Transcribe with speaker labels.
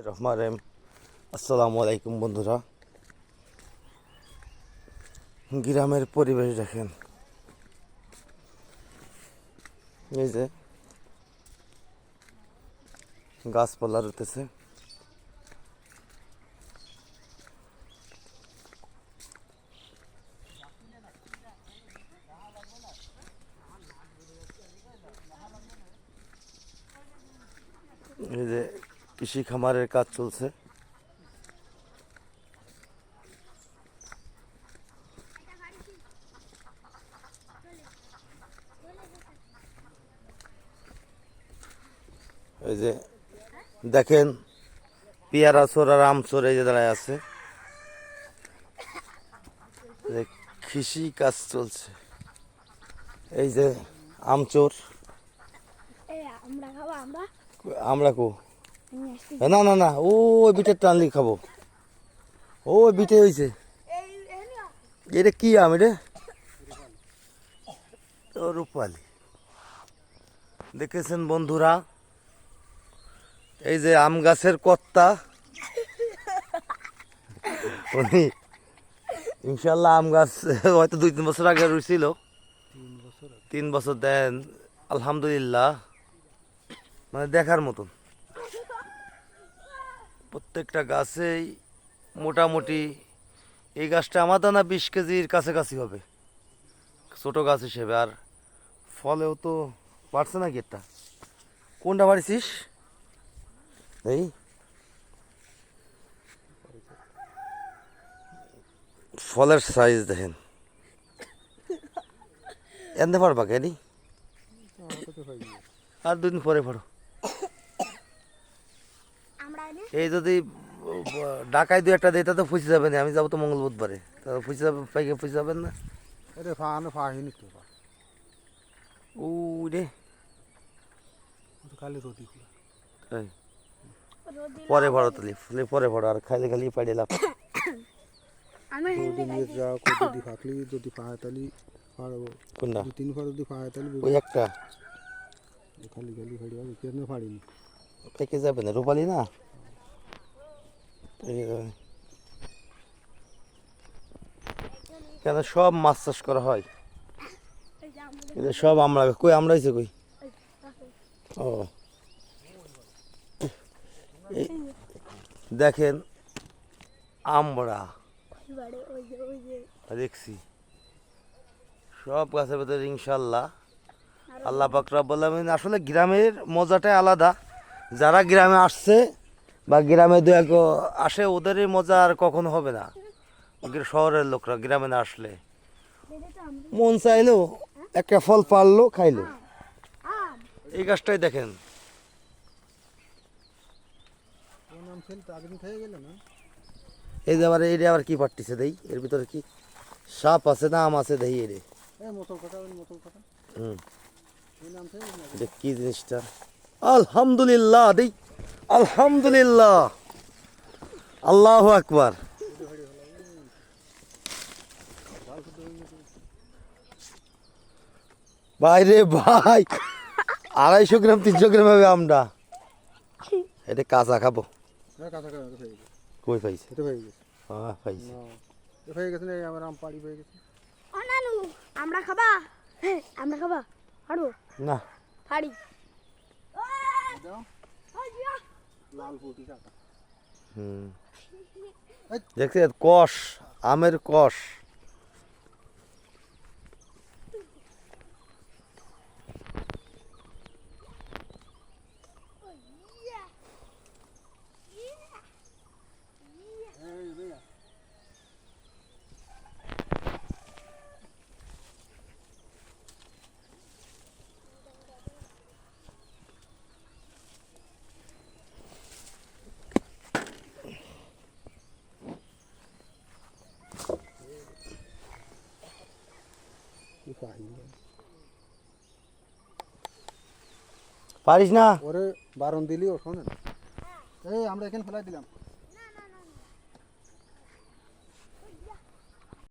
Speaker 1: রহমান রহিম। আসসালামু আলাইকুম বন্ধুরা। গ্রামের পরিবেশ দেখেন, এই যে গাছপালা রতেছে, এই যে কৃষি খামারের কাজ চলছে। এই যে দেখেন পেয়ারা চোর আর আম চোর এই যে দাঁড়ায় আছে, কৃষি কাজ চলছে। এই যে আম চোর, আমরা কো না না না, ও বিটের টানলি খাবো। ও বিটে হয়েছে, এটা কি আম? এটা রূপালি। দেখেছেন বন্ধুরা, এই যে আম গাছের কর্তা, উনি ইনশাল্লাহ আম গাছ হয়তো 2-3 বছর আগে রুইছিল, 3 বছর দেন আলহামদুলিল্লাহ, মানে দেখার মতন। প্রত্যেকটা গাছেই মোটামুটি, এই গাছটা আমাদের না 20 কেজির কাছাকাছি হবে ছোট গাছ হিসেবে। আর ফলেও তো পারছে নাকি, একটা কোনটা পারিছিস? এই ফলের সাইজ দেখেন, এনতে পারবা কেনি? আর 2 দিন পরে পড়ো। এই যদি ঢাকায় 2-1টা দেয় তা তো ফুসে যাবে না। আমি যাবো তো মঙ্গল বুধবারে, তা ফুসে যাবে, পাইকে ফুসে যাবেন না। ও রে, পরে ভরো তাহলে, পরে ভরো, আর খাইলে খালি পাইলে লাভ। ওই একটা পেকে যাবে না, রূপালি না কেন? সব মাছ চাষ করা হয়, এটা সব আমরা কই, আমরা হয়েছে কই। ও দেখেন আমরা দেখছি সব গাছের ভেতরে ইনশাল্লাহ আল্লাহ পাক রব্বুল আলামিন। আসলে গ্রামের মজাটাই আলাদা। যারা গ্রামে আসছে বা গ্রামে 2-1 আসে, ওদের এই মজা আর কখনো হবে না। শহরের লোকরা গ্রামে না আসলে মন চাইলো একটা ফল পারলো, খাইলো। এই গাছটাই দেখেন, এই যে আবার এটা আবার কি পাটতিছে দেই, এর ভিতরে কি সাপ আছে না আম আছে দেই? এরে এটা কি জিনিসটা? আলহামদুলিল্লাহ দেই, আলহামদুলিল্লাহ, আল্লাহু আকবার। ভাই রে ভাই, 250 গ্রাম 300 গ্রাম হবে আমটা। এটা কাঁচা খাবো। কই পাইছে? হ্যাঁ পাইছে।
Speaker 2: আমরা খাবা, আমরা খাবা হাড়ো
Speaker 1: না
Speaker 2: হাড়ি
Speaker 1: দেখছি কষ, আমের কষ। পারিস না?
Speaker 3: ওরে বারণ দিলি ও শোনেন, এই আমরা এখানে ফেলাই দিলাম।